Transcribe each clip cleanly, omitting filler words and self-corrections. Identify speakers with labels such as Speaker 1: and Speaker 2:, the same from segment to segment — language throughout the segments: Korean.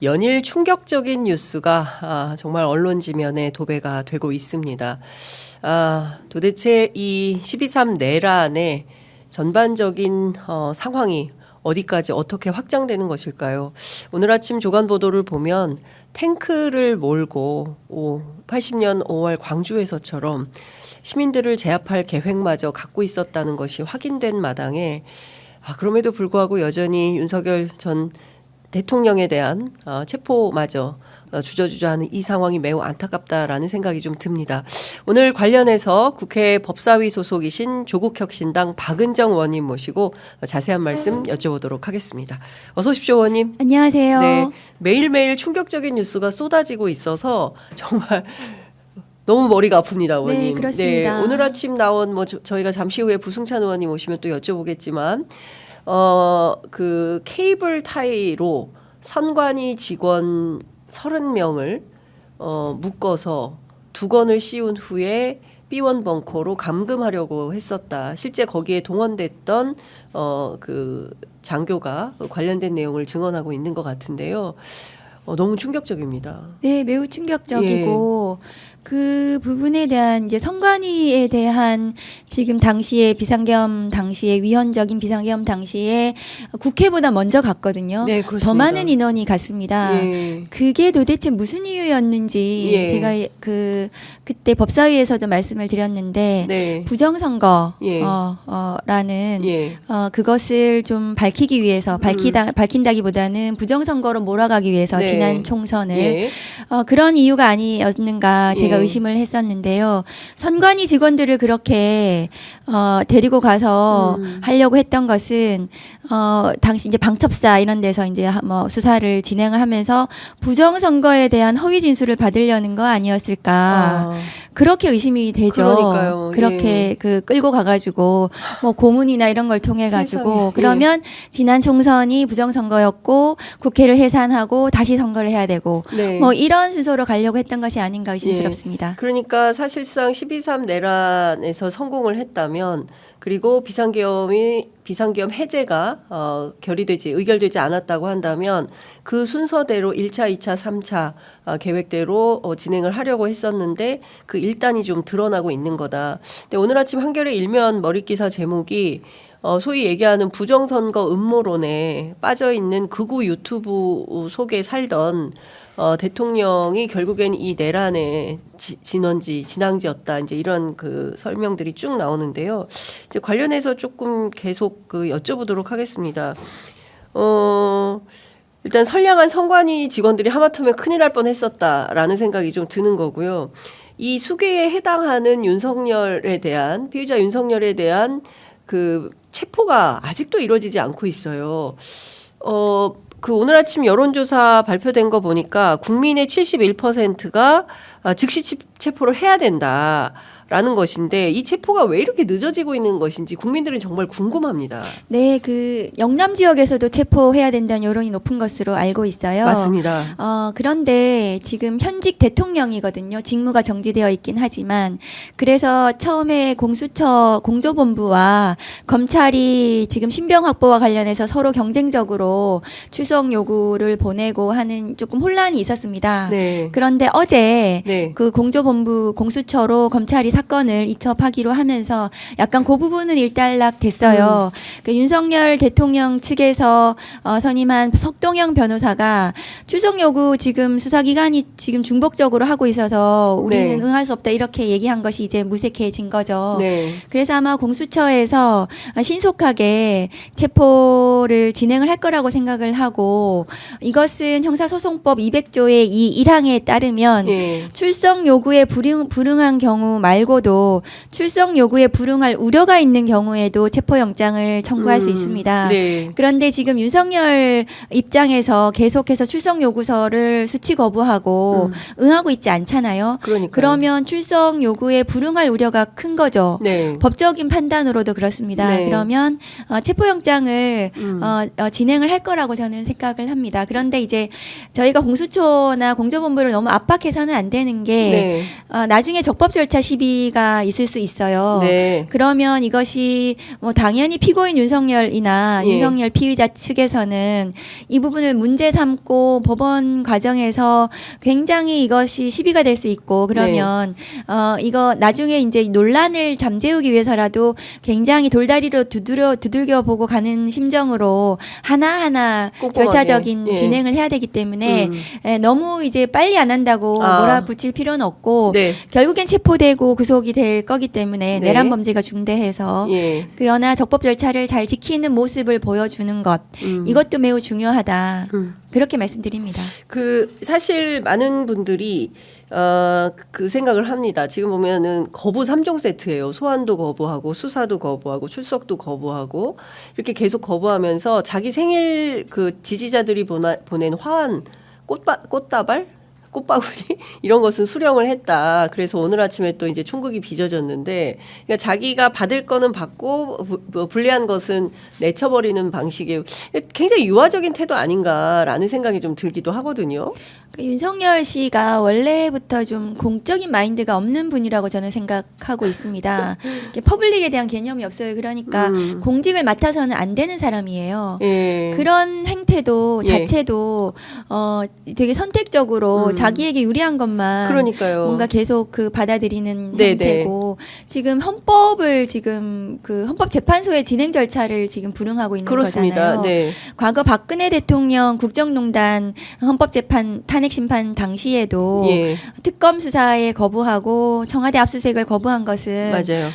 Speaker 1: 연일 충격적인 뉴스가 정말 언론 지면에 도배가 되고 있습니다. 도대체 이 12.3 내란의 전반적인 상황이 어디까지 어떻게 확장되는 것일까요? 오늘 아침 조간 보도를 보면 탱크를 몰고 80년 5월 광주에서처럼 시민들을 제압할 계획마저 갖고 있었다는 것이 확인된 마당에 그럼에도 불구하고 여전히 윤석열 전 대통령에 대한 체포마저 주저주저하는 이 상황이 매우 안타깝다라는 생각이 좀 듭니다. 오늘 관련해서 국회 법사위 소속이신 조국혁신당 박은정 의원님 모시고 자세한 말씀 여쭤보도록 하겠습니다. 어서 오십시오, 의원님.
Speaker 2: 안녕하세요.
Speaker 1: 네, 매일매일 충격적인 뉴스가 쏟아지고 있어서 정말 너무 머리가 아픕니다, 의원님.
Speaker 2: 네, 그렇습니다.
Speaker 1: 네, 오늘 아침 나온 저희가 잠시 후에 부승찬 의원님 오시면 또 여쭤보겠지만 그 케이블 타이로 선관위 직원 30명을 묶어서 두건을 씌운 후에 B1 벙커로 감금하려고 했었다. 실제 거기에 동원됐던 그 장교가 관련된 내용을 증언하고 있는 것 같은데요. 너무 충격적입니다.
Speaker 2: 네, 매우 충격적이고 그 부분에 대한 이제 선관위에 대한 지금 당시에 비상계엄 당시에 위헌적인 비상계엄 당시에 국회보다 먼저 갔거든요.
Speaker 1: 네, 그렇습니다.
Speaker 2: 더 많은 인원이 갔습니다.
Speaker 1: 예.
Speaker 2: 그게 도대체 무슨 이유였는지
Speaker 1: 예.
Speaker 2: 제가 그때 법사위에서도 말씀을 드렸는데
Speaker 1: 네.
Speaker 2: 부정선거
Speaker 1: 예.
Speaker 2: 라는
Speaker 1: 예.
Speaker 2: 그것을 좀 밝히기 위해서 밝힌다기보다는 부정선거로 몰아가기 위해서
Speaker 1: 네.
Speaker 2: 지난 총선을
Speaker 1: 예.
Speaker 2: 그런 이유가 아니었는가 제가
Speaker 1: 예.
Speaker 2: 의심을 했었는데요. 선관위 직원들을 그렇게 데리고 가서 하려고 했던 것은 당시 이제 방첩사 이런 데서 이제 뭐 수사를 진행을 하면서 부정선거에 대한 허위 진술을 받으려는 거 아니었을까. 그렇게 의심이 되죠.
Speaker 1: 그러니까요.
Speaker 2: 그렇게
Speaker 1: 예.
Speaker 2: 끌고 가가지고 뭐 고문이나 이런 걸 통해 가지고
Speaker 1: 세상에.
Speaker 2: 그러면 지난 총선이 부정선거였고 국회를 해산하고 다시 선거를 해야 되고
Speaker 1: 네.
Speaker 2: 뭐 이런 순서로 가려고 했던 것이 아닌가 의심스럽습니다.
Speaker 1: 그러니까 사실상 12.3 내란에서 성공을 했다면 그리고 비상계엄 해제가 의결되지 않았다고 한다면 그 순서대로 1차, 2차, 3차 계획대로 진행을 하려고 했었는데 그 일단이 좀 드러나고 있는 거다. 근데 오늘 아침 한겨레 일면 머릿기사 제목이 소위 얘기하는 부정선거 음모론에 빠져있는 극우 유튜브 속에 살던 대통령이 결국엔 이 내란의 진앙지였다. 이제 이런 그 설명들이 쭉 나오는데요. 이제 관련해서 조금 계속 여쭤보도록 하겠습니다. 일단 선량한 선관위 직원들이 하마터면 큰일 날 뻔했었다라는 생각이 좀 드는 거고요. 이 수계에 해당하는 피의자 윤석열에 대한 그 체포가 아직도 이루어지지 않고 있어요. 오늘 아침 여론조사 발표된 거 보니까 국민의 71%가 즉시 체포를 해야 된다라는 것인데 이 체포가 왜 이렇게 늦어지고 있는 것인지 국민들은 정말 궁금합니다.
Speaker 2: 네, 그 영남 지역에서도 체포해야 된다는 여론이 높은 것으로 알고 있어요.
Speaker 1: 맞습니다.
Speaker 2: 그런데 지금 현직 대통령이거든요. 직무가 정지되어 있긴 하지만 그래서 처음에 공조본부와 검찰이 지금 신병 확보와 관련해서 서로 경쟁적으로 출석 요구를 보내고 하는 조금 혼란이 있었습니다.
Speaker 1: 네.
Speaker 2: 그런데 어제
Speaker 1: 네.
Speaker 2: 그 공조본부 공수처로 검찰이 사건을 이첩하기로 하면서 약간 그 부분은 일단락 됐어요. 그 윤석열 대통령 측에서 선임한 석동영 변호사가 출석 요구 지금 수사기관이 지금 중복적으로 하고 있어서 우리는
Speaker 1: 네.
Speaker 2: 응할 수 없다 이렇게 얘기한 것이 이제 무색해진 거죠.
Speaker 1: 네.
Speaker 2: 그래서 아마 공수처에서 신속하게 체포를 진행을 할 거라고 생각을 하고 이것은 형사소송법 200조의 이 1항에 따르면
Speaker 1: 예.
Speaker 2: 출석 요구에 불응한 경우 말고도 출석 요구에 불응할 우려가 있는 경우에도 체포영장을 청구할 수 있습니다.
Speaker 1: 네.
Speaker 2: 그런데 지금 윤석열 입장에서 계속해서 출석 요구서를 수치 거부하고 응하고 있지 않잖아요.
Speaker 1: 그러니까.
Speaker 2: 그러면 출석 요구에 불응할 우려가 큰 거죠.
Speaker 1: 네.
Speaker 2: 법적인 판단으로도 그렇습니다.
Speaker 1: 네.
Speaker 2: 그러면 체포영장을 진행을 할 거라고 저는 생각을 합니다. 그런데 이제 저희가 공수처나 공조본부를 너무 압박해서는 안 되는 게
Speaker 1: 네.
Speaker 2: 나중에 적법 절차 시비 피의가 있을 수 있어요.
Speaker 1: 네.
Speaker 2: 그러면 이것이 뭐 당연히 피고인 윤석열이나
Speaker 1: 예.
Speaker 2: 윤석열 피의자 측에서는 이 부분을 문제 삼고 법원 과정에서 굉장히 이것이 시비가 될 수 있고 그러면 이거 나중에 이제 논란을 잠재우기 위해서라도 굉장히 돌다리로 두들겨 보고 가는 심정으로 하나하나
Speaker 1: 꼼꼼하게.
Speaker 2: 절차적인
Speaker 1: 예.
Speaker 2: 진행을 해야 되기 때문에 너무 이제 빨리 안 한다고 몰아붙일 필요는 없고
Speaker 1: 네.
Speaker 2: 결국엔 체포되고 구속이 될 거기 때문에
Speaker 1: 네.
Speaker 2: 내란 범죄가 중대해서
Speaker 1: 예.
Speaker 2: 그러나 적법 절차를 잘 지키는 모습을 보여주는 것 이것도 매우 중요하다. 그렇게 말씀드립니다.
Speaker 1: 그 사실 많은 분들이 그 생각을 합니다. 지금 보면은 거부 3종 세트예요. 소환도 거부하고 수사도 거부하고 출석도 거부하고 이렇게 계속 거부하면서 자기 생일 그 지지자들이 보낸 화환 꽃바구니 이런 것은 수령을 했다. 그래서 오늘 아침에 또 이제 총극이 빚어졌는데, 그러니까 자기가 받을 거는 받고 불리한 것은 내쳐버리는 방식의 굉장히 유화적인 태도 아닌가라는 생각이 좀 들기도 하거든요.
Speaker 2: 윤석열 씨가 원래부터 좀 공적인 마인드가 없는 분이라고 저는 생각하고 있습니다. 퍼블릭에 대한 개념이 없어요. 그러니까 공직을 맡아서는 안 되는 사람이에요.
Speaker 1: 예.
Speaker 2: 그런 행태도
Speaker 1: 예.
Speaker 2: 자체도 되게 선택적으로 자기에게 유리한 것만
Speaker 1: 그러니까요.
Speaker 2: 뭔가 계속 그 받아들이는
Speaker 1: 네네.
Speaker 2: 행태고 지금 헌법을 지금 그 헌법재판소의 진행 절차를 지금 불응하고 있는
Speaker 1: 그렇습니다.
Speaker 2: 거잖아요.
Speaker 1: 네.
Speaker 2: 과거 박근혜 대통령 국정농단 헌법재판 탄핵 심판 당시에도
Speaker 1: 예.
Speaker 2: 특검 수사에 거부하고 청와대 압수수색을 거부한 것은
Speaker 1: 맞아요.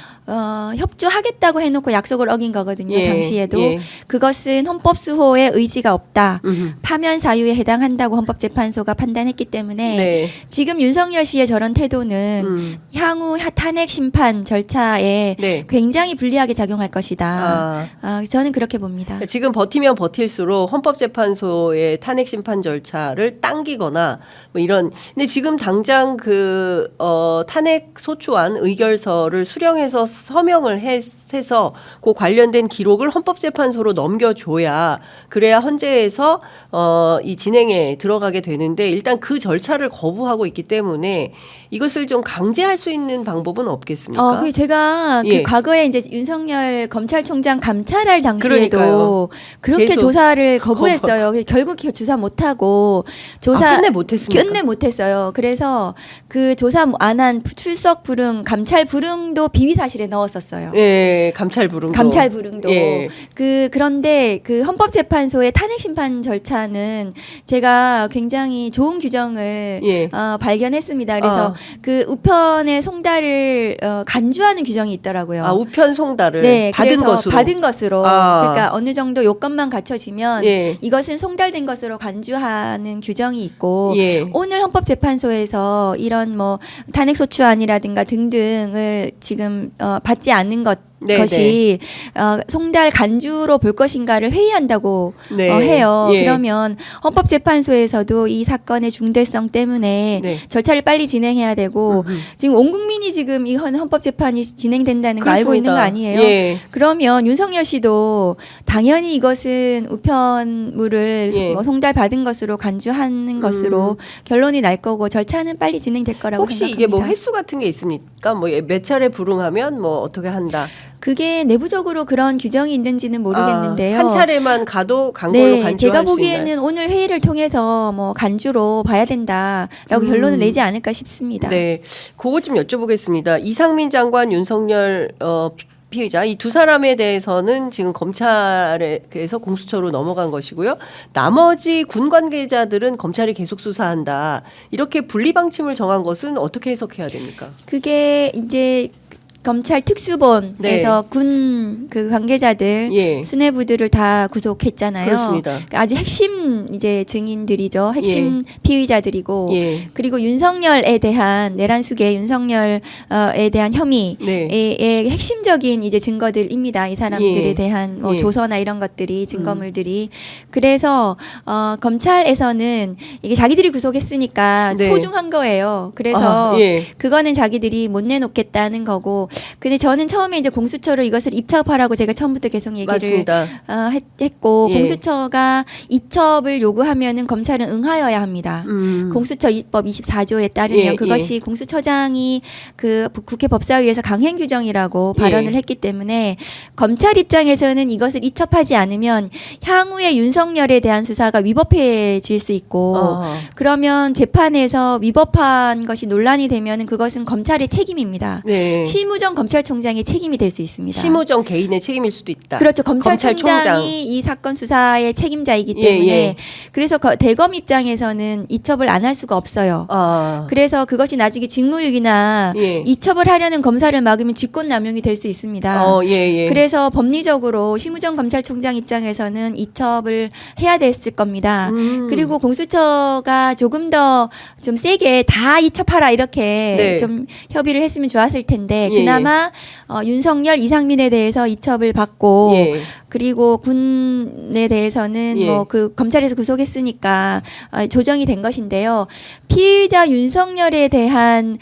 Speaker 2: 협조하겠다고 해놓고 약속을 어긴 거거든요.
Speaker 1: 예,
Speaker 2: 당시에도
Speaker 1: 예.
Speaker 2: 그것은 헌법 수호의 의지가 없다.
Speaker 1: 음흠.
Speaker 2: 파면 사유에 해당한다고 헌법재판소가 판단했기 때문에
Speaker 1: 네.
Speaker 2: 지금 윤석열 씨의 저런 태도는 향후 탄핵 심판 절차에
Speaker 1: 네.
Speaker 2: 굉장히 불리하게 작용할 것이다. 저는 그렇게 봅니다.
Speaker 1: 지금 버티면 버틸수록 헌법재판소의 탄핵 심판 절차를 당기거나 뭐 이런. 근데 지금 당장 그 탄핵 소추안 의결서를 수령해서 서명을 해서 그 관련된 기록을 헌법재판소로 넘겨줘야 그래야 헌재에서 이 진행에 들어가게 되는데 일단 그 절차를 거부하고 있기 때문에 이것을 좀 강제할 수 있는 방법은 없겠습니까?
Speaker 2: 그 제가
Speaker 1: 예.
Speaker 2: 그 과거에 이제 윤석열 검찰총장 감찰할 당시에도
Speaker 1: 그러니까요.
Speaker 2: 그렇게
Speaker 1: 계속
Speaker 2: 조사를 거부했어요. 그래서 결국 조사 못하고
Speaker 1: 끝내 못했습니까?
Speaker 2: 끝내 못했어요. 그래서 그 조사 안 한 출석 불응, 감찰 불응도 비위 사실에 넣었었어요.
Speaker 1: 예, 감찰 불응도. 예.
Speaker 2: 그런데 그 헌법재판소의 탄핵 심판 절차는 제가 굉장히 좋은 규정을
Speaker 1: 예.
Speaker 2: 발견했습니다. 그래서 그 우편의 송달을 간주하는 규정이 있더라고요.
Speaker 1: 우편 송달을
Speaker 2: 네,
Speaker 1: 받은
Speaker 2: 그래서
Speaker 1: 것으로.
Speaker 2: 받은 것으로. 그러니까 어느 정도 요건만 갖춰지면
Speaker 1: 예.
Speaker 2: 이것은 송달된 것으로 간주하는 규정이 있고
Speaker 1: 예.
Speaker 2: 오늘 헌법재판소에서 이런 뭐 탄핵소추안이라든가 등등을 지금 받지 않는 것이 송달 간주로 볼 것인가를 회의한다고
Speaker 1: 네.
Speaker 2: 해요.
Speaker 1: 예.
Speaker 2: 그러면 헌법재판소에서도 이 사건의 중대성 때문에
Speaker 1: 네.
Speaker 2: 절차를 빨리 진행해야 되고 지금 온 국민이 지금 이 헌법재판이 진행된다는 거 알고 있는 거 아니에요?
Speaker 1: 예.
Speaker 2: 그러면 윤석열 씨도 당연히 이것은 우편물을
Speaker 1: 예.
Speaker 2: 뭐 송달 받은 것으로 간주하는 것으로 결론이 날 거고 절차는 빨리 진행될 거라고
Speaker 1: 혹시
Speaker 2: 생각합니다.
Speaker 1: 이게 뭐 횟수 같은 게 있습니까? 뭐 몇 차례 불응하면 뭐 어떻게 한다.
Speaker 2: 그게 내부적으로 그런 규정이 있는지는 모르겠는데요.
Speaker 1: 한 차례만 가도 간 걸로
Speaker 2: 네,
Speaker 1: 간주할
Speaker 2: 제가
Speaker 1: 수
Speaker 2: 보기에는
Speaker 1: 있나요?
Speaker 2: 오늘 회의를 통해서 뭐 간주로 봐야 된다라고 결론을 내지 않을까 싶습니다.
Speaker 1: 네, 그것 좀 여쭤보겠습니다. 이상민 장관, 윤석열 피의자 이 두 사람에 대해서는 지금 검찰에서 공수처로 넘어간 것이고요. 나머지 군 관계자들은 검찰이 계속 수사한다. 이렇게 분리 방침을 정한 것은 어떻게 해석해야 됩니까?
Speaker 2: 그게 이제 검찰 특수본에서
Speaker 1: 네.
Speaker 2: 군 그 관계자들
Speaker 1: 예.
Speaker 2: 수뇌부들을 다 구속했잖아요.
Speaker 1: 그렇습니다.
Speaker 2: 그러니까 아주 핵심 이제 증인들이죠. 핵심 피의자들이고
Speaker 1: 예.
Speaker 2: 그리고 윤석열에 대한 내란 수계 윤석열에 대한 혐의의
Speaker 1: 네.
Speaker 2: 핵심적인 이제 증거들입니다. 이 사람들에
Speaker 1: 예.
Speaker 2: 대한 뭐
Speaker 1: 예.
Speaker 2: 조서나 이런 것들이 증거물들이 그래서 검찰에서는 이게 자기들이 구속했으니까
Speaker 1: 네.
Speaker 2: 소중한 거예요. 그래서
Speaker 1: 예.
Speaker 2: 그거는 자기들이 못 내놓겠다는 거고 근데 저는 처음에 이제 공수처로 이것을 입첩하라고 제가 처음부터 계속 얘기를
Speaker 1: 맞습니다.
Speaker 2: 했고
Speaker 1: 예.
Speaker 2: 공수처가 이첩을 요구하면은 검찰은 응하여야 합니다. 공수처 입법 24조에 따르면
Speaker 1: 예,
Speaker 2: 그것이 공수처장이 그 국회 법사위에서 강행 규정이라고 발언을
Speaker 1: 예.
Speaker 2: 했기 때문에 검찰 입장에서는 이것을 이첩하지 않으면 향후에 윤석열에 대한 수사가 위법해질 수 있고 그러면 재판에서 위법한 것이 논란이 되면 그것은 검찰의 책임입니다.
Speaker 1: 네.
Speaker 2: 심우정 검찰총장의 책임이 될 수 있습니다.
Speaker 1: 심우정 개인의 책임일 수도 있다.
Speaker 2: 그렇죠. 검찰총장이
Speaker 1: 검찰총장.
Speaker 2: 이 사건 수사의 책임자이기
Speaker 1: 예,
Speaker 2: 때문에
Speaker 1: 예.
Speaker 2: 그래서 대검 입장에서는 이첩을 안 할 수가 없어요. 그래서 그것이 나중에 직무유기나
Speaker 1: 예.
Speaker 2: 이첩을 하려는 검사를 막으면 직권남용이 될 수 있습니다.
Speaker 1: 예.
Speaker 2: 그래서 법리적으로 심우정 검찰총장 입장에서는 이첩을 해야 됐을 겁니다. 그리고 공수처가 조금 더 좀 세게 다 이첩하라 이렇게
Speaker 1: 네.
Speaker 2: 좀 협의를 했으면 좋았을 텐데
Speaker 1: 예,
Speaker 2: 그나마 윤석열, 이상민에 대해서 이첩을 받고
Speaker 1: 예.
Speaker 2: 그리고 군에 대해서는
Speaker 1: 예.
Speaker 2: 뭐 그 검찰에서 구속했으니까 조정이 된 것인데요. 피의자 윤석열에 대한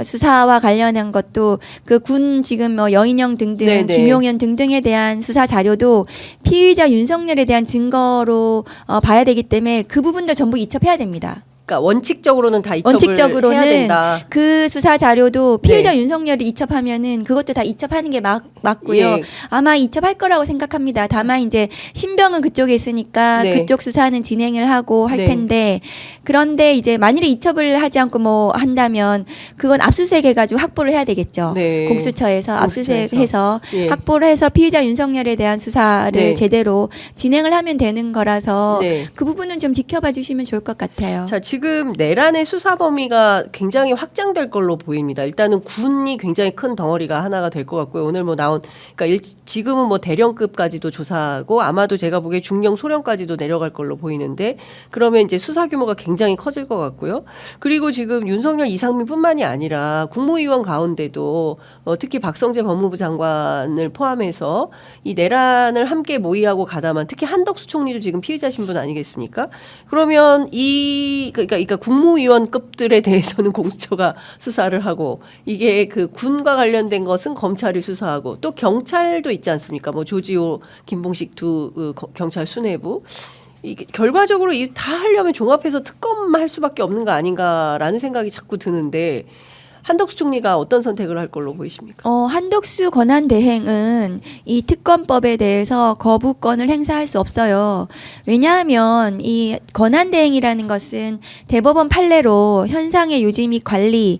Speaker 2: 수사와 관련한 것도 그 군 지금 뭐 여인영 등등
Speaker 1: 네네.
Speaker 2: 김용현 등등에 대한 수사 자료도 피의자 윤석열에 대한 증거로 봐야 되기 때문에 그 부분도 전부 이첩해야 됩니다.
Speaker 1: 그러니까 원칙적으로는 다 이첩을
Speaker 2: 원칙적으로는
Speaker 1: 해야 된다.
Speaker 2: 그 수사 자료도 피의자
Speaker 1: 네.
Speaker 2: 윤석열을 이첩하면은 그것도 다 이첩하는 게 맞고요.
Speaker 1: 예.
Speaker 2: 아마 이첩할 거라고 생각합니다. 다만 이제 신병은 그쪽에 있으니까
Speaker 1: 네.
Speaker 2: 그쪽 수사는 진행을 하고 할
Speaker 1: 네.
Speaker 2: 텐데 그런데 이제 만일에 이첩을 하지 않고 뭐 한다면 그건 압수수색 해가지고 확보를 해야 되겠죠.
Speaker 1: 네.
Speaker 2: 공수처에서
Speaker 1: 공수처에서.
Speaker 2: 압수수색해서
Speaker 1: 예.
Speaker 2: 확보를 해서 피의자 윤석열에 대한 수사를
Speaker 1: 네.
Speaker 2: 제대로 진행을 하면 되는 거라서
Speaker 1: 네.
Speaker 2: 그 부분은 좀 지켜봐 주시면 좋을 것 같아요.
Speaker 1: 자, 지금 내란의 수사 범위가 굉장히 확장될 걸로 보입니다. 일단은 군이 굉장히 큰 덩어리가 하나가 될 것 같고요. 오늘 뭐 나온 그러니까 지금은 뭐 대령급까지도 조사하고 아마도 제가 보기에 중령 소령까지도 내려갈 걸로 보이는데 그러면 이제 수사 규모가 굉장히 커질 것 같고요. 그리고 지금 윤석열, 이상민뿐만이 아니라 국무위원 가운데도 특히 박성재 법무부 장관을 포함해서 이 내란을 함께 모의하고 가담한 특히 한덕수 총리도 지금 피의자 신분 아니겠습니까? 그러면 그러니까 국무위원급들에 대해서는 공수처가 수사를 하고 이게 그 군과 관련된 것은 검찰이 수사하고 또 경찰도 있지 않습니까? 뭐 조지호, 김봉식 두 경찰 수뇌부. 이게 결과적으로 이 다 하려면 종합해서 특검할 수밖에 없는 거 아닌가라는 생각이 자꾸 드는데 한덕수 총리가 어떤 선택을 할 걸로 보이십니까?
Speaker 2: 한덕수 권한대행은 이 특검법에 대해서 거부권을 행사할 수 없어요. 왜냐하면 이 권한대행이라는 것은 대법원 판례로 현상의 유지 및 관리의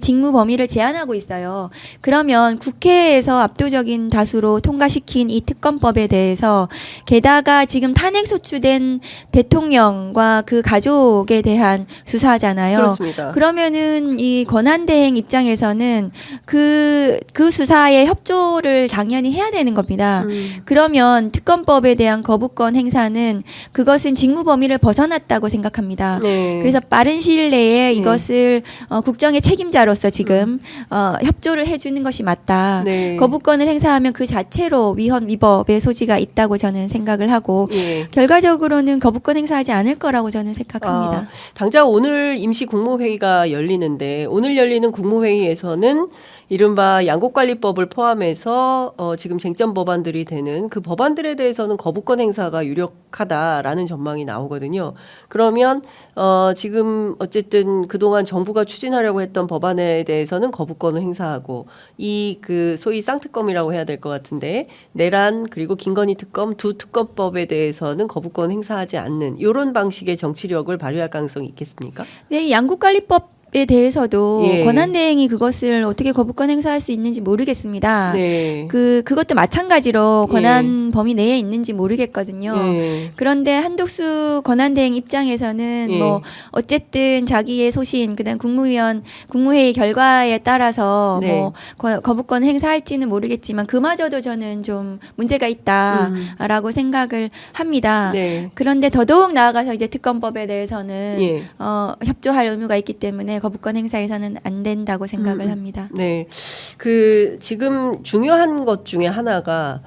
Speaker 2: 직무 범위를 제한하고 있어요. 그러면 국회에서 압도적인 다수로 통과시킨 이 특검법에 대해서 게다가 지금 탄핵 소추된 대통령과 그 가족에 대한 수사잖아요.
Speaker 1: 그렇습니다.
Speaker 2: 그러면은 이 권한대행 입장에서는 그 수사에 협조를 당연히 해야 되는 겁니다. 그러면 특검법에 대한 거부권 행사는 그것은 직무 범위를 벗어났다고 생각합니다.
Speaker 1: 네.
Speaker 2: 그래서 빠른 시일 내에 이것을 국정의 책임자로서 지금 협조를 해주는 것이 맞다.
Speaker 1: 네.
Speaker 2: 거부권을 행사하면 그 자체로 위헌 위법의 소지가 있다고 저는 생각을 하고
Speaker 1: 예.
Speaker 2: 결과적으로는 거부권 행사하지 않을 거라고 저는 생각합니다.
Speaker 1: 당장 오늘 임시 국무회의가 열리는데 오늘 열리는 국무회의에서는 이른바 양곡관리법을 포함해서 지금 쟁점 법안들이 되는 그 법안들에 대해서는 거부권 행사가 유력하다라는 전망이 나오거든요. 그러면 지금 어쨌든 그동안 정부가 추진하려고 했던 법안에 대해서는 거부권을 행사하고 이 그 소위 쌍특검이라고 해야 될 것 같은데 내란 그리고 김건희 특검 두 특검법에 대해서는 거부권 행사하지 않는 이런 방식의 정치력을 발휘할 가능성이 있겠습니까?
Speaker 2: 네, 양국관리법 에 대해서도
Speaker 1: 예.
Speaker 2: 권한대행이 그것을 어떻게 거부권 행사할 수 있는지 모르겠습니다.
Speaker 1: 네.
Speaker 2: 그것도 마찬가지로
Speaker 1: 예.
Speaker 2: 권한 범위 내에 있는지 모르겠거든요.
Speaker 1: 예.
Speaker 2: 그런데 한독수 권한대행 입장에서는
Speaker 1: 예.
Speaker 2: 뭐 어쨌든 자기의 소신 그다음 국무회의 결과에 따라서
Speaker 1: 네.
Speaker 2: 뭐 거부권 행사할지는 모르겠지만 그마저도 저는 좀 문제가 있다라고 생각을 합니다.
Speaker 1: 네.
Speaker 2: 그런데 더더욱 나아가서 이제 특검법에 대해서는
Speaker 1: 예.
Speaker 2: 협조할 의무가 있기 때문에 거부권 행사에서는 안 된다고 생각을 합니다.
Speaker 1: 네. 지금 중요한 것 중에 하나가,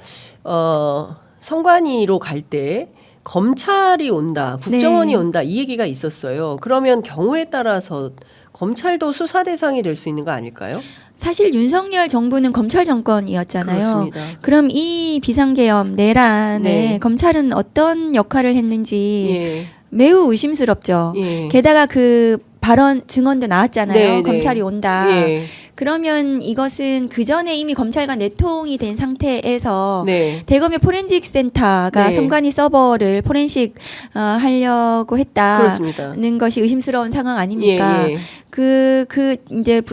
Speaker 1: 선관위로 갈 때 검찰이 온다, 국정원이
Speaker 2: 네.
Speaker 1: 온다, 이 얘기가 있었어요. 그러면 경우에 따라서 검찰도 수사 대상이 될 수 있는 거 아닐까요?
Speaker 2: 사실 윤석열 정부는 검찰 정권이었잖아요.
Speaker 1: 그렇습니다.
Speaker 2: 그럼 이 비상계엄 내란에
Speaker 1: 네.
Speaker 2: 검찰은 어떤 역할을 했는지
Speaker 1: 예.
Speaker 2: 매우 의심스럽죠.
Speaker 1: 예.
Speaker 2: 게다가 그 발언 증언도 나왔잖아요.
Speaker 1: 네, 네.
Speaker 2: 검찰이 온다.
Speaker 1: 예.
Speaker 2: 그러면 이것은 그 전에 이미 검찰과 내통이 된 상태에서
Speaker 1: 네.
Speaker 2: 대검의 포렌식 센터가
Speaker 1: 네.
Speaker 2: 선관위 서버를 포렌식 하려고 했다는
Speaker 1: 그렇습니다.
Speaker 2: 것이 의심스러운 상황 아닙니까?
Speaker 1: 예, 예.
Speaker 2: 이제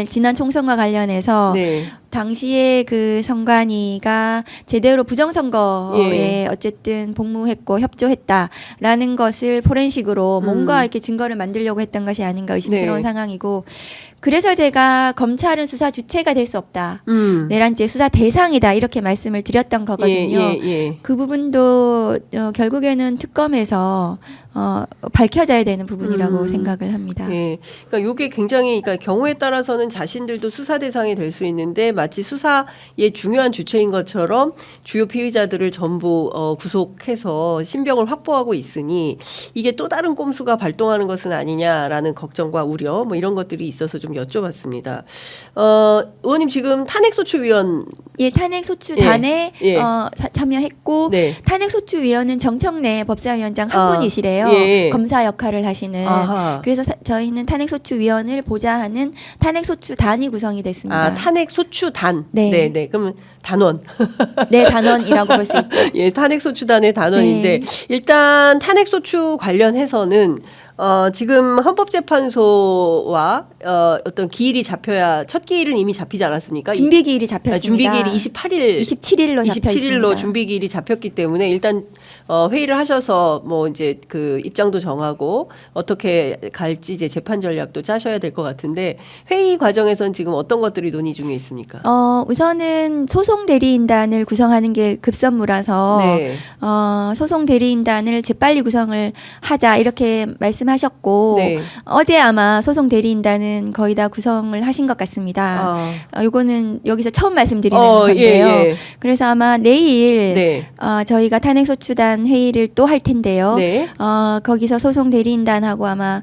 Speaker 2: 지난 총선과 관련해서
Speaker 1: 네.
Speaker 2: 당시에 그 선관위가 제대로 부정선거에
Speaker 1: 예.
Speaker 2: 어쨌든 복무했고 협조했다라는 것을 포렌식으로 뭔가 이렇게 증거를 만들려고 했던 것이 아닌가 의심스러운
Speaker 1: 네.
Speaker 2: 상황이고, 그래서 제가 검찰은 수사 주체가 될 수 없다. 내란죄 수사 대상이다. 이렇게 말씀을 드렸던 거거든요.
Speaker 1: 예, 예, 예.
Speaker 2: 그 부분도 결국에는 특검에서 밝혀져야 되는 부분이라고 생각을 합니다.
Speaker 1: 예. 그러니까 요게 굉장히 그러니까 경우에 따라서는 자신들도 수사 대상이 될 수 있는데 마치 수사의 중요한 주체인 것처럼 주요 피의자들을 전부 구속해서 신병을 확보하고 있으니 이게 또 다른 꼼수가 발동하는 것은 아니냐라는 걱정과 우려 뭐 이런 것들이 있어서 좀 여쭤봤습니다. 의원님 지금 탄핵소추위원
Speaker 2: 예, 탄핵소추단에
Speaker 1: 예.
Speaker 2: 참여했고
Speaker 1: 네.
Speaker 2: 탄핵소추위원은 정청래 법사위원장 한
Speaker 1: 아,
Speaker 2: 분이시래요.
Speaker 1: 예.
Speaker 2: 검사 역할을 하시는.
Speaker 1: 아하.
Speaker 2: 그래서 저희는 탄핵소추위원을 보좌하는 탄핵소추단이 구성이 됐습니다.
Speaker 1: 아, 탄핵소추단.
Speaker 2: 네.
Speaker 1: 네, 네. 그러면 단원.
Speaker 2: 네, 단원이라고 볼 수 있죠.
Speaker 1: 예, 탄핵소추단의 단원인데
Speaker 2: 네.
Speaker 1: 일단 탄핵소추 관련해서는 지금 헌법재판소와 어떤 기일이 잡혀야 첫 기일은 이미 잡히지 않았습니까?
Speaker 2: 준비 기일이 잡혔습니다.
Speaker 1: 준비 기일이 27일
Speaker 2: 27일로 잡혀
Speaker 1: 27일로
Speaker 2: 있습니다.
Speaker 1: 준비 기일이 잡혔기 때문에 일단 회의를 하셔서 뭐 이제 그 입장도 정하고 어떻게 갈지 이제 재판 전략도 짜셔야 될 것 같은데 회의 과정에서는 지금 어떤 것들이 논의 중에 있습니까?
Speaker 2: 우선은 소송 대리인단을 구성하는 게 급선무라서
Speaker 1: 네.
Speaker 2: 소송 대리인단을 재빨리 구성을 하자 이렇게 말씀하셨고
Speaker 1: 네.
Speaker 2: 어제 아마 소송 대리인단은 거의 다 구성을 하신 것 같습니다. 요거는 여기서 처음 말씀드리는 건데요.
Speaker 1: 예.
Speaker 2: 그래서 아마 내일
Speaker 1: 네.
Speaker 2: 저희가 탄핵소추단 회의를 또 할 텐데요.
Speaker 1: 네.
Speaker 2: 거기서 소송 대리인단하고 아마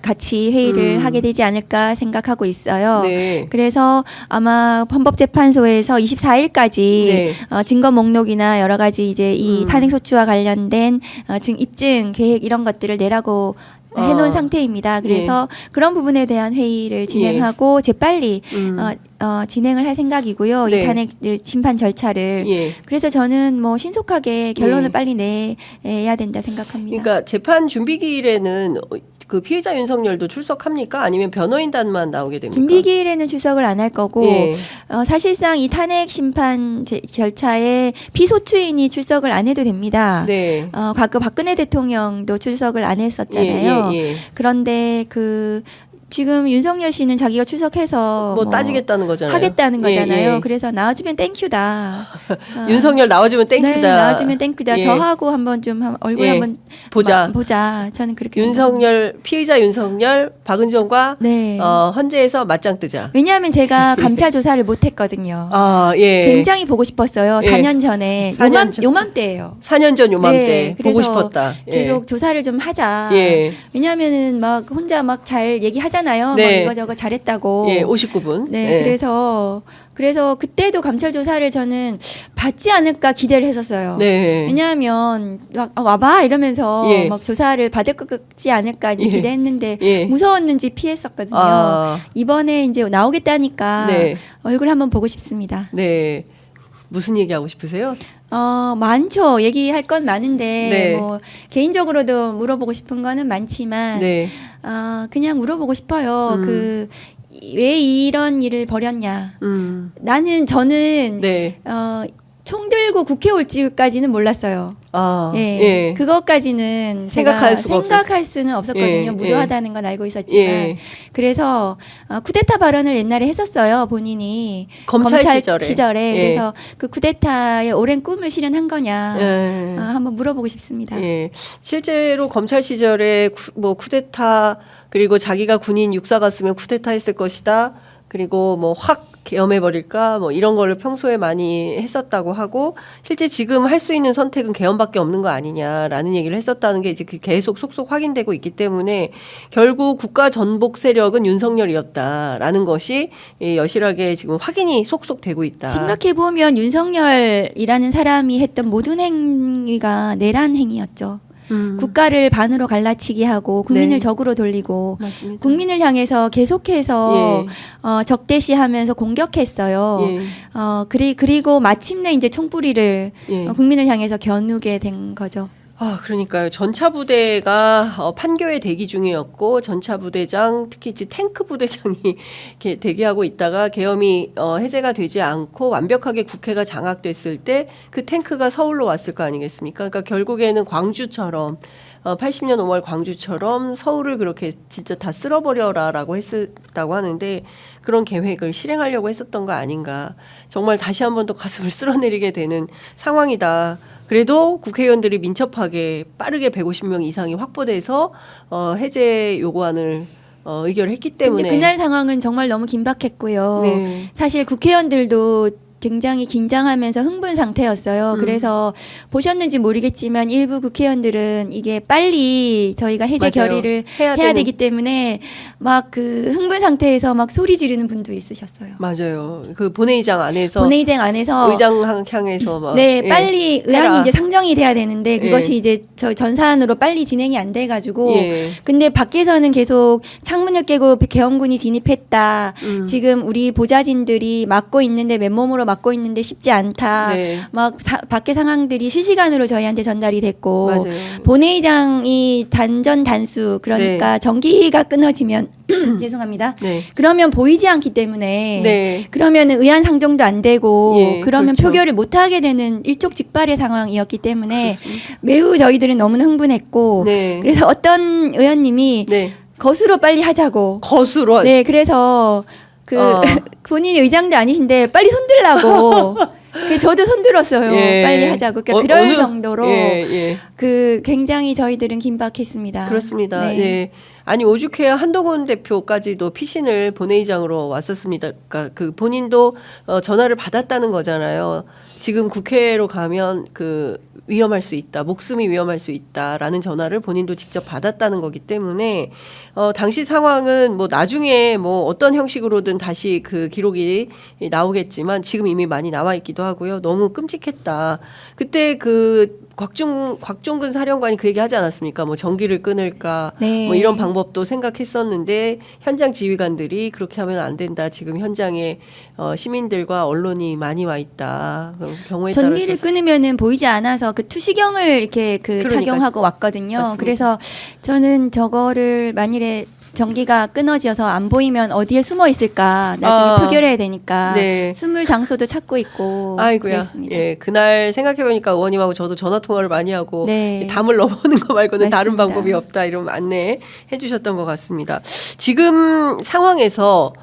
Speaker 2: 같이 회의를 하게 되지 않을까 생각하고 있어요.
Speaker 1: 네.
Speaker 2: 그래서 아마 헌법재판소에서 24일까지
Speaker 1: 네.
Speaker 2: 증거 목록이나 여러 가지 이제 이 탄핵소추와 관련된 입증 계획 이런 것들을 내라고 해놓은 상태입니다. 그래서 그런 부분에 대한 회의를 진행하고 재빨리 진행을 할 생각이고요.
Speaker 1: 네.
Speaker 2: 이 탄핵 심판 절차를.
Speaker 1: 예.
Speaker 2: 그래서 저는 뭐 신속하게 결론을 빨리 내야 된다 생각합니다.
Speaker 1: 그러니까 재판 준비 기일에는 그 피해자 윤석열도 출석합니까? 아니면 변호인단만 나오게 됩니까?
Speaker 2: 준비 기일에는 출석을 안 할 거고
Speaker 1: 예.
Speaker 2: 사실상 이 탄핵 심판 절차에 피소추인이 출석을 안 해도 됩니다.
Speaker 1: 네.
Speaker 2: 가끔 박근혜 대통령도 출석을 안 했었잖아요.
Speaker 1: 예.
Speaker 2: 그런데 지금 윤석열 씨는 자기가 출석해서
Speaker 1: 뭐 따지겠다는 거잖아요.
Speaker 2: 하겠다는 거잖아요.
Speaker 1: 예.
Speaker 2: 그래서 나와주면 땡큐다.
Speaker 1: 윤석열 나와주면 땡큐다.
Speaker 2: 네, 나와주면 땡큐다.
Speaker 1: 예.
Speaker 2: 저하고 한번 좀 얼굴
Speaker 1: 예.
Speaker 2: 한번
Speaker 1: 보자.
Speaker 2: 보자. 저는 그렇게
Speaker 1: 윤석열 피의자 윤석열 박은정과
Speaker 2: 네.
Speaker 1: 헌재에서 맞짱 뜨자.
Speaker 2: 왜냐하면 제가 감찰 조사를 못했거든요.
Speaker 1: 예.
Speaker 2: 굉장히 보고 싶었어요.
Speaker 1: 예.
Speaker 2: 4년 전에
Speaker 1: 4년 전.
Speaker 2: 요맘때예요.
Speaker 1: 4년 전 요맘때
Speaker 2: 네,
Speaker 1: 보고
Speaker 2: 그래서
Speaker 1: 싶었다. 예.
Speaker 2: 계속 조사를 좀 하자.
Speaker 1: 예.
Speaker 2: 왜냐하면은 막 혼자 막 잘 얘기하잖아요.
Speaker 1: 네.
Speaker 2: 막 이거저거 잘했다고.
Speaker 1: 예, 59분.
Speaker 2: 네, 그래서 그때도 감찰 조사를 저는 받지 않을까 기대를 했었어요.
Speaker 1: 네.
Speaker 2: 왜냐하면 막 와봐 이러면서
Speaker 1: 예.
Speaker 2: 막 조사를 받을 것 같지 않을까 이제
Speaker 1: 예.
Speaker 2: 기대했는데
Speaker 1: 예.
Speaker 2: 무서웠는지 피했었거든요. 이번에 이제 나오겠다니까
Speaker 1: 네.
Speaker 2: 얼굴 한번 보고 싶습니다.
Speaker 1: 네. 무슨 얘기 하고 싶으세요?
Speaker 2: 많죠. 얘기할 건 많은데
Speaker 1: 네.
Speaker 2: 뭐 개인적으로도 물어보고 싶은 거는 많지만
Speaker 1: 네.
Speaker 2: 그냥 물어보고 싶어요. 왜 이런 일을 벌였냐? 저는
Speaker 1: 네.
Speaker 2: 총 들고 국회 올지까지는 몰랐어요.
Speaker 1: 예.
Speaker 2: 그것까지는
Speaker 1: 생각할
Speaker 2: 제가
Speaker 1: 수가
Speaker 2: 생각할 수는 없었거든요.
Speaker 1: 예.
Speaker 2: 무도하다는 건 알고 있었지만.
Speaker 1: 예.
Speaker 2: 그래서 쿠데타 발언을 옛날에 했었어요. 본인이
Speaker 1: 검찰 시절에. 예.
Speaker 2: 그래서 그 쿠데타의 오랜 꿈을 실현한 거냐
Speaker 1: 예.
Speaker 2: 한번 물어보고 싶습니다.
Speaker 1: 예. 실제로 검찰 시절에 쿠데타 그리고 자기가 군인 육사 갔으면 쿠데타 했을 것이다. 그리고 뭐 확 계엄해버릴까 뭐 이런 거를 평소에 많이 했었다고 하고 실제 지금 할 수 있는 선택은 계엄밖에 없는 거 아니냐라는 얘기를 했었다는 게 이제 계속 속속 확인되고 있기 때문에 결국 국가 전복 세력은 윤석열이었다라는 것이 여실하게 지금 확인이 속속 되고 있다.
Speaker 2: 생각해 보면 윤석열이라는 사람이 했던 모든 행위가 내란 행위였죠. 국가를 반으로 갈라치기 하고 국민을
Speaker 1: 네.
Speaker 2: 적으로 돌리고
Speaker 1: 맞습니다.
Speaker 2: 국민을 향해서 계속해서
Speaker 1: 예.
Speaker 2: 적대시하면서 공격했어요.
Speaker 1: 예.
Speaker 2: 그리고 마침내 이제 총뿌리를
Speaker 1: 예.
Speaker 2: 국민을 향해서 겨누게 된 거죠.
Speaker 1: 아, 그러니까요. 전차 부대가 판교에 대기 중이었고 전차 부대장 특히 이제 탱크 부대장이 이렇게 대기하고 있다가 계엄이 해제가 되지 않고 완벽하게 국회가 장악됐을 때 그 탱크가 서울로 왔을 거 아니겠습니까? 그러니까 결국에는 광주처럼 80년 5월 광주처럼 서울을 그렇게 진짜 다 쓸어버려라라고 했었다고 하는데 그런 계획을 실행하려고 했었던 거 아닌가. 정말 다시 한 번 더 가슴을 쓸어내리게 되는 상황이다. 그래도 국회의원들이 민첩하게 빠르게 150명 이상이 확보돼서 해제 요구안을 의결했기 때문에.
Speaker 2: 근데 그날 상황은 정말 너무 긴박했고요.
Speaker 1: 네.
Speaker 2: 사실 국회의원들도 굉장히 긴장하면서 흥분 상태였어요. 그래서 보셨는지 모르겠지만 일부 국회의원들은 이게 빨리 저희가 해제
Speaker 1: 맞아요.
Speaker 2: 결의를
Speaker 1: 해야
Speaker 2: 해야
Speaker 1: 되는-
Speaker 2: 되기 때문에 막 그 흥분 상태에서 막 소리 지르는 분도 있으셨어요.
Speaker 1: 맞아요. 그 본회의장 안에서
Speaker 2: 본회의장 안에서
Speaker 1: 의장 향해서 막
Speaker 2: 네,
Speaker 1: 예.
Speaker 2: 빨리 의안이
Speaker 1: 해라.
Speaker 2: 이제 상정이 돼야 되는데 그것이
Speaker 1: 예.
Speaker 2: 이제 저 전산으로 빨리 진행이 안 돼 가지고
Speaker 1: 예.
Speaker 2: 근데 밖에서는 계속 창문을 깨고 계엄군이 진입했다. 지금 우리 보좌진들이 막고 있는데 맨몸으로 막고 있는데 쉽지 않다.
Speaker 1: 네.
Speaker 2: 막 밖의 상황들이 실시간으로 저희한테 전달이 됐고
Speaker 1: 맞아요.
Speaker 2: 본회의장이 단전 단수 그러니까 전기가 끊어지면 죄송합니다.
Speaker 1: 네.
Speaker 2: 그러면 보이지 않기 때문에
Speaker 1: 네.
Speaker 2: 그러면 의안 상정도 안 되고
Speaker 1: 예,
Speaker 2: 그러면
Speaker 1: 그렇죠.
Speaker 2: 표결을 못 하게 되는 일촉즉발의 상황이었기 때문에
Speaker 1: 그렇습니다.
Speaker 2: 매우 저희들은 너무나 흥분했고
Speaker 1: 네.
Speaker 2: 그래서 어떤 의원님이
Speaker 1: 네.
Speaker 2: 거수로 빨리 하자고
Speaker 1: 거수로
Speaker 2: 네 그래서 그 본인이 의장도 아니신데 빨리 손들라고 그 저도 손들었어요.
Speaker 1: 예.
Speaker 2: 빨리 하자고. 그러니까 그럴
Speaker 1: 어느-
Speaker 2: 정도로
Speaker 1: 예, 예.
Speaker 2: 그 굉장히 저희들은 긴박했습니다.
Speaker 1: 그렇습니다.
Speaker 2: 네.
Speaker 1: 예. 아니 오죽해야 한동훈 대표까지도 피신을 본회의장으로 왔었습니다. 그러니까 그 본인도 전화를 받았다는 거잖아요. 지금 국회로 가면 그 위험할 수 있다, 목숨이 위험할 수 있다라는 전화를 본인도 직접 받았다는 거기 때문에 당시 상황은 뭐 나중에 뭐 어떤 형식으로든 다시 그 기록이 나오겠지만 지금 이미 많이 나와 있기도 하고요. 너무 끔찍했다. 그때 그 곽종근 사령관이 그 얘기 하지 않았습니까? 뭐 전기를 끊을까,
Speaker 2: 네.
Speaker 1: 뭐 이런 방법도 생각했었는데 현장 지휘관들이 그렇게 하면 안 된다. 지금 현장에 시민들과 언론이 많이 와 있다. 경우에
Speaker 2: 전기를
Speaker 1: 따라서
Speaker 2: 끊으면은 보이지 않아서 그 투시경을 이렇게 그
Speaker 1: 그러니까.
Speaker 2: 착용하고 왔거든요.
Speaker 1: 맞습니다.
Speaker 2: 그래서 저는 저거를 만일에 전기가 끊어져서 안 보이면 어디에 숨어 있을까 나중에 표결해야 되니까
Speaker 1: 네.
Speaker 2: 숨을 장소도 찾고 있고
Speaker 1: 아이고야.
Speaker 2: 그랬습니다.
Speaker 1: 예, 그날 생각해 보니까 의원님하고 저도 전화 통화를 많이 하고
Speaker 2: 네.
Speaker 1: 담을 넘어오는 거 말고는 다른
Speaker 2: 맞습니다.
Speaker 1: 방법이 없다 이런 안내해 주셨던 것 같습니다. 지금 상황에서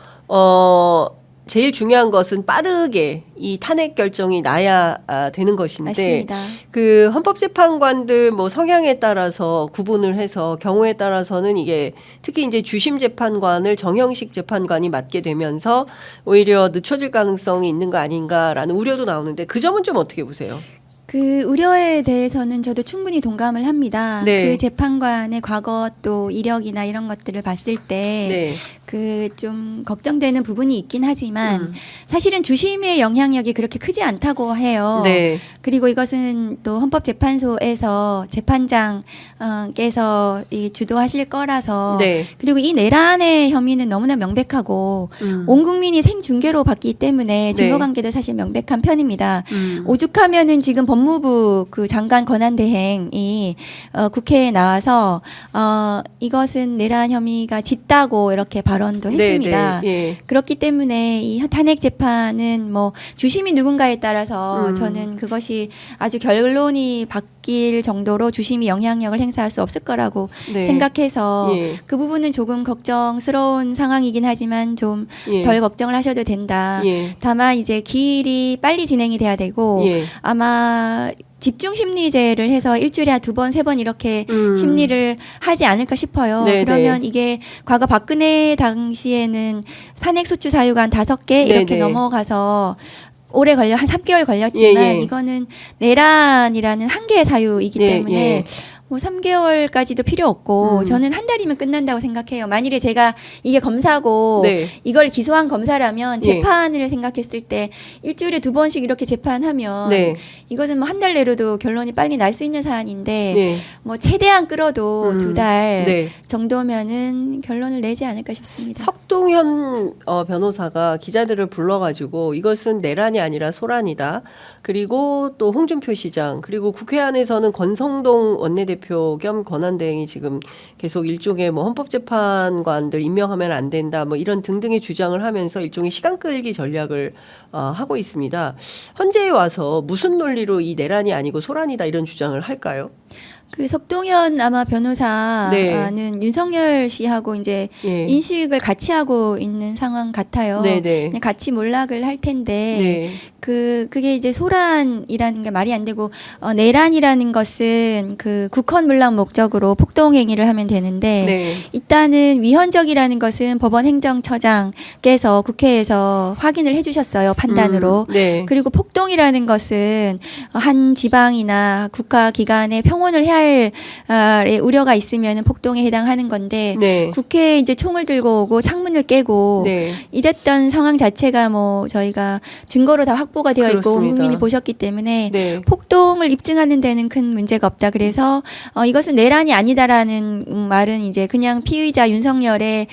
Speaker 1: 제일 중요한 것은 빠르게 이 탄핵 결정이 나야 되는 것인데
Speaker 2: 맞습니다.
Speaker 1: 그 헌법재판관들 뭐 성향에 따라서 구분을 해서 경우에 따라서는 이게 특히 이제 주심 재판관을 정형식 재판관이 맡게 되면서 오히려 늦춰질 가능성이 있는 거 아닌가라는 우려도 나오는데 그 점은 좀 어떻게 보세요?
Speaker 2: 그 우려에 대해서는 저도 충분히 동감을 합니다.
Speaker 1: 네.
Speaker 2: 그 재판관의 과거 또 이력이나 이런 것들을 봤을 때
Speaker 1: 네.
Speaker 2: 그 좀 걱정되는 부분이 있긴 하지만 사실은 주심의 영향력이 그렇게 크지 않다고 해요.
Speaker 1: 네.
Speaker 2: 그리고 이것은 또 헌법재판소에서 재판장께서 주도하실 거라서
Speaker 1: 네.
Speaker 2: 그리고 이 내란의 혐의는 너무나 명백하고 온 국민이 생중계로 봤기 때문에 증거관계도 사실 명백한 편입니다. 오죽하면은 지금 법무부 그 장관 권한대행이 국회에 나와서 이것은 내란 혐의가 짙다고 이렇게 발언도 했습니다.
Speaker 1: 네, 네. 예.
Speaker 2: 그렇기 때문에 이 탄핵 재판은 뭐 주심이 누군가에 따라서 저는 그것이 아주 결론이 바뀔 정도로 주심이 영향력을 행사할 수 없을 거라고
Speaker 1: 네.
Speaker 2: 생각해서
Speaker 1: 예.
Speaker 2: 그 부분은 조금 걱정스러운 상황이긴 하지만 좀 덜
Speaker 1: 예.
Speaker 2: 걱정을 하셔도 된다.
Speaker 1: 예.
Speaker 2: 다만 이제 기일이 빨리 진행이 돼야 되고
Speaker 1: 예.
Speaker 2: 아마 집중 심리제를 해서 일주일에 한 2번, 3번 이렇게 심리를 하지 않을까 싶어요.
Speaker 1: 네,
Speaker 2: 그러면
Speaker 1: 네.
Speaker 2: 이게 과거 박근혜 당시에는 산액수출 사유가 한 5개 이렇게
Speaker 1: 네, 네.
Speaker 2: 넘어가서 오래 걸려 한 3개월 걸렸지만
Speaker 1: 예, 예.
Speaker 2: 이거는 내란이라는 한 개의 사유이기
Speaker 1: 예,
Speaker 2: 때문에
Speaker 1: 예.
Speaker 2: 뭐 3개월까지도 필요 없고 저는 한 달이면 끝난다고 생각해요. 만일에 제가 이게 검사고
Speaker 1: 네.
Speaker 2: 이걸 기소한 검사라면
Speaker 1: 예.
Speaker 2: 재판을 생각했을 때 일주일에 2번씩 이렇게 재판하면
Speaker 1: 네.
Speaker 2: 이것은 뭐 한 달 내로도 결론이 빨리 날 수 있는 사안인데
Speaker 1: 네.
Speaker 2: 뭐 최대한 끌어도 2달
Speaker 1: 네.
Speaker 2: 정도면은 결론을 내지 않을까 싶습니다.
Speaker 1: 석동현 변호사가 기자들을 불러가지고 이것은 내란이 아니라 소란이다. 그리고 또 홍준표 시장 그리고 국회 안에서는 권성동 원내대표 겸 권한대행이 지금 계속 일종의 뭐 헌법재판관들 임명하면 안 된다. 뭐 이런 등등의 주장을 하면서 일종의 시간 끌기 전략을 하고 있습니다. 헌재에 와서 무슨 논리로 이 내란이 아니고 소란이다 이런 주장을 할까요?
Speaker 2: 그 석동현 아마 변호사는
Speaker 1: 네.
Speaker 2: 윤석열 씨하고 이제
Speaker 1: 예.
Speaker 2: 인식을 같이 하고 있는 상황 같아요.
Speaker 1: 네네.
Speaker 2: 그냥 같이 몰락을 할 텐데
Speaker 1: 네.
Speaker 2: 그게 이제 소란이라는 게 말이 안 되고 내란이라는 것은 그 국헌 문란 목적으로 폭동 행위를 하면 되는데
Speaker 1: 네.
Speaker 2: 일단은 위헌적이라는 것은 법원 행정처장께서 국회에서 확인을 해주셨어요 판단으로.
Speaker 1: 네.
Speaker 2: 그리고 폭동이라는 것은 한 지방이나 국가기관에 평온을 해야 할 우려가 있으면 폭동에 해당하는 건데
Speaker 1: 네.
Speaker 2: 국회에 이제 총을 들고 오고 창문을 깨고
Speaker 1: 네.
Speaker 2: 이랬던 상황 자체가 뭐 저희가 증거로 다 확보가 되어 있고 온
Speaker 1: 그렇습니다.
Speaker 2: 국민이 보셨기 때문에
Speaker 1: 네.
Speaker 2: 폭동을 입증하는 데는 큰 문제가 없다. 그래서 이것은 내란이 아니다라는 말은 이제 그냥 피의자 윤석열의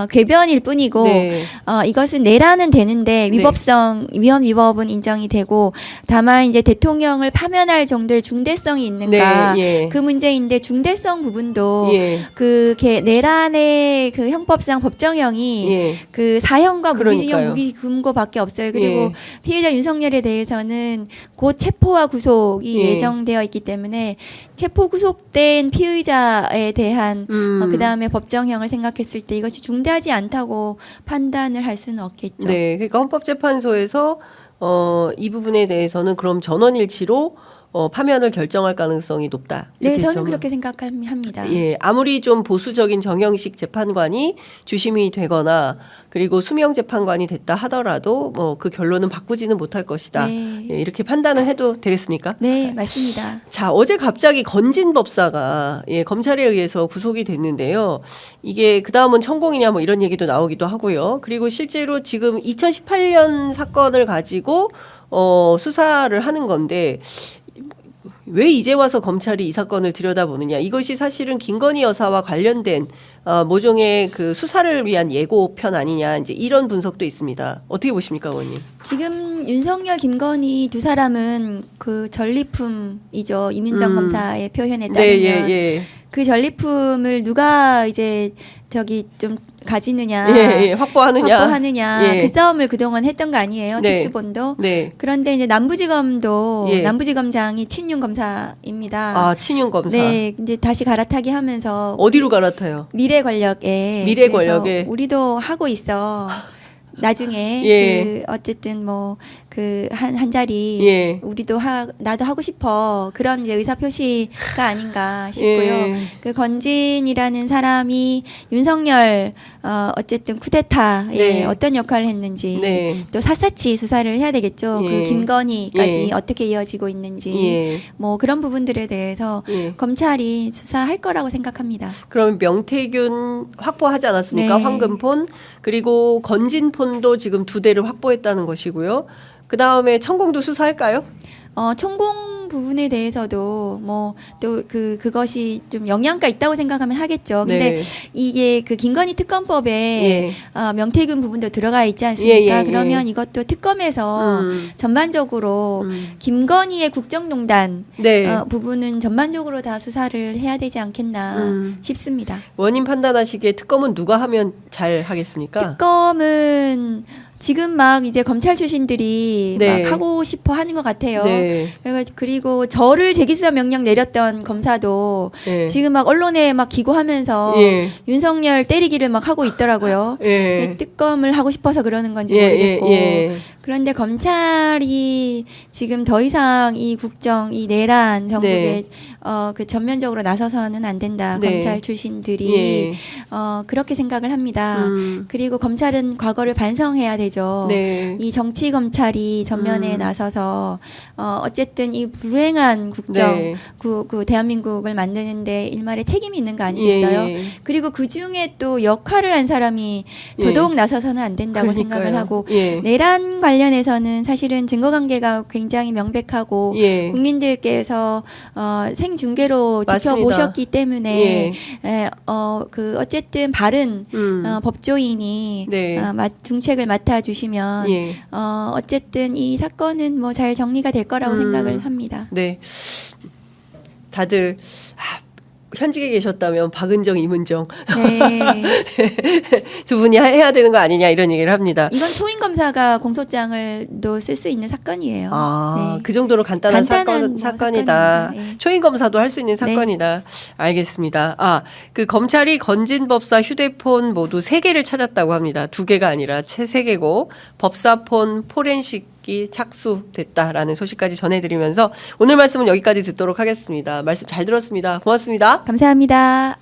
Speaker 2: 궤변일 뿐이고
Speaker 1: 네.
Speaker 2: 이것은 내란은 되는데 위헌 위법은 인정이 되고 다만 이제 대통령을 파면할 정도의 중대성이 있는가
Speaker 1: 네. 예.
Speaker 2: 그 문제인데 중대성 부분도
Speaker 1: 예.
Speaker 2: 그 내란의 그 형법상 법정형이
Speaker 1: 예.
Speaker 2: 그 사형과 무기징역
Speaker 1: 그러니까요.
Speaker 2: 무기금고밖에 없어요. 그리고
Speaker 1: 예.
Speaker 2: 피해자 윤석열에 대해서는 곧 체포와 구속이
Speaker 1: 예.
Speaker 2: 예정되어 있기 때문에 체포 구속된 피의자에 대한 그다음에 법정형을 생각했을 때 이것이 중대하지 않다고 판단을 할 수는 없겠죠.
Speaker 1: 네. 그러니까 헌법재판소에서 이 부분에 대해서는 그럼 전원일치로 파면을 결정할 가능성이 높다.
Speaker 2: 네,
Speaker 1: 이렇게
Speaker 2: 저는 그렇게 생각합니다.
Speaker 1: 예, 아무리 좀 보수적인 정형식 재판관이 주심이 되거나 그리고 수명 재판관이 됐다 하더라도 뭐 그 결론은 바꾸지는 못할 것이다.
Speaker 2: 네.
Speaker 1: 예, 이렇게 판단을 해도 되겠습니까?
Speaker 2: 네, 맞습니다.
Speaker 1: 자, 어제 갑자기 건진 법사가 검찰에 의해서 구속이 됐는데요. 이게 그 다음은 천공이냐 뭐 이런 얘기도 나오기도 하고요. 그리고 실제로 지금 2018년 사건을 가지고 수사를 하는 건데 왜 이제 와서 검찰이 이 사건을 들여다보느냐. 이것이 사실은 김건희 여사와 관련된 모종의 그 수사를 위한 예고편 아니냐. 이제 이런 분석도 있습니다. 어떻게 보십니까, 의원님?
Speaker 2: 지금 윤석열, 김건희 두 사람은 그 전리품이죠. 이민정 검사의 표현에 따르면
Speaker 1: 네, 예, 예.
Speaker 2: 그 전리품을 누가 이제 저기 좀 가지느냐,
Speaker 1: 예, 예. 확보하느냐.
Speaker 2: 그 싸움을 그동안 했던 거 아니에요?
Speaker 1: 네.
Speaker 2: 특수본도.
Speaker 1: 네.
Speaker 2: 그런데 이제 남부지검도
Speaker 1: 예.
Speaker 2: 남부지검장이 친윤 검사입니다.
Speaker 1: 아, 친윤 검사.
Speaker 2: 네, 이제 다시 갈아타기 하면서
Speaker 1: 어디로 갈아타요?
Speaker 2: 미래 권력에
Speaker 1: 미래
Speaker 2: 그래서
Speaker 1: 권력에.
Speaker 2: 우리도 하고 있어. 나중에
Speaker 1: 예.
Speaker 2: 그 어쨌든 뭐 그 한 자리
Speaker 1: 예.
Speaker 2: 우리도 나도 하고 싶어 그런 이제 의사 표시가 아닌가 싶고요.
Speaker 1: 예.
Speaker 2: 그 건진이라는 사람이 윤석열 어쨌든 쿠데타에
Speaker 1: 네.
Speaker 2: 어떤 역할을 했는지
Speaker 1: 네.
Speaker 2: 또 샅샅이 수사를 해야 되겠죠.
Speaker 1: 예.
Speaker 2: 그 김건희까지
Speaker 1: 예.
Speaker 2: 어떻게 이어지고 있는지
Speaker 1: 예.
Speaker 2: 뭐 그런 부분들에 대해서
Speaker 1: 예.
Speaker 2: 검찰이 수사할 거라고 생각합니다.
Speaker 1: 그럼 명태균 확보하지 않았습니까?
Speaker 2: 네.
Speaker 1: 황금폰 그리고 건진폰도 지금 2대를 확보했다는 것이고요. 그 다음에 천공도 수사할까요?
Speaker 2: 천공 부분에 대해서도 뭐 또 그것이 좀 영향가 있다고 생각하면 하겠죠. 근데
Speaker 1: 네.
Speaker 2: 이게 그 김건희 특검법에
Speaker 1: 예.
Speaker 2: 명태균 부분도 들어가 있지 않습니까?
Speaker 1: 예, 예, 예.
Speaker 2: 그러면 이것도 특검에서 전반적으로 김건희의 국정농단
Speaker 1: 네.
Speaker 2: 부분은 전반적으로 다 수사를 해야 되지 않겠나 싶습니다.
Speaker 1: 원님 판단하시기에 특검은 누가 하면 잘 하겠습니까?
Speaker 2: 특검은 지금 막 이제 검찰 출신들이
Speaker 1: 네.
Speaker 2: 막 하고 싶어 하는 것 같아요.
Speaker 1: 네.
Speaker 2: 그리고 저를 재기수사 명령 내렸던 검사도
Speaker 1: 예.
Speaker 2: 지금 막 언론에 막 기고하면서
Speaker 1: 예.
Speaker 2: 윤석열 때리기를 막 하고 있더라고요.
Speaker 1: 예.
Speaker 2: 특검을 하고 싶어서 그러는 건지
Speaker 1: 예,
Speaker 2: 모르겠고.
Speaker 1: 예, 예.
Speaker 2: 그런데 검찰이 지금 더 이상 이 국정, 이 내란 정국에 그 전면적으로 나서서는 안 된다.
Speaker 1: 네.
Speaker 2: 검찰 출신들이
Speaker 1: 예.
Speaker 2: 그렇게 생각을 합니다. 그리고 검찰은 과거를 반성해야 되죠.
Speaker 1: 네.
Speaker 2: 이 정치 검찰이 전면에 나서서 어쨌든 이 불행한 국정,
Speaker 1: 네.
Speaker 2: 그 대한민국을 만드는데 일말의 책임이 있는 거 아니겠어요?
Speaker 1: 예.
Speaker 2: 그리고 그 중에 또 역할을 한 사람이 더더욱 나서서는 안 된다고 생각을
Speaker 1: 그러니까요.
Speaker 2: 하고
Speaker 1: 예.
Speaker 2: 내란 관련해서는 사실은 증거관계가 굉장히 명백하고
Speaker 1: 예.
Speaker 2: 국민들께서 생중계로
Speaker 1: 맞습니다.
Speaker 2: 지켜보셨기 때문에
Speaker 1: 예.
Speaker 2: 그 어쨌든 바른 법조인이
Speaker 1: 네.
Speaker 2: 중책을 맡아주시면
Speaker 1: 예.
Speaker 2: 어쨌든 이 사건은 뭐 잘 정리가 될 거라고 생각을 합니다.
Speaker 1: 네. 다들 현직에 계셨다면 박은정, 이문정
Speaker 2: 네.
Speaker 1: 두 분이 해야 되는 거 아니냐 이런 얘기를 합니다.
Speaker 2: 이건 초임 검사가 공소장을도 쓸 수 있는 사건이에요. 네.
Speaker 1: 그 정도로 간단한
Speaker 2: 간단한
Speaker 1: 사건이다.
Speaker 2: 사건입니다. 예.
Speaker 1: 초임 검사도 할 수 있는 사건이다. 알겠습니다. 그 검찰이 건진 법사 휴대폰 모두 3개를 찾았다고 합니다. 2개가 아니라 채 3개고 법사폰 포렌식이 착수됐다라는 소식까지 전해드리면서 오늘 말씀은 여기까지 듣도록 하겠습니다. 말씀 잘 들었습니다. 고맙습니다.
Speaker 2: 감사합니다.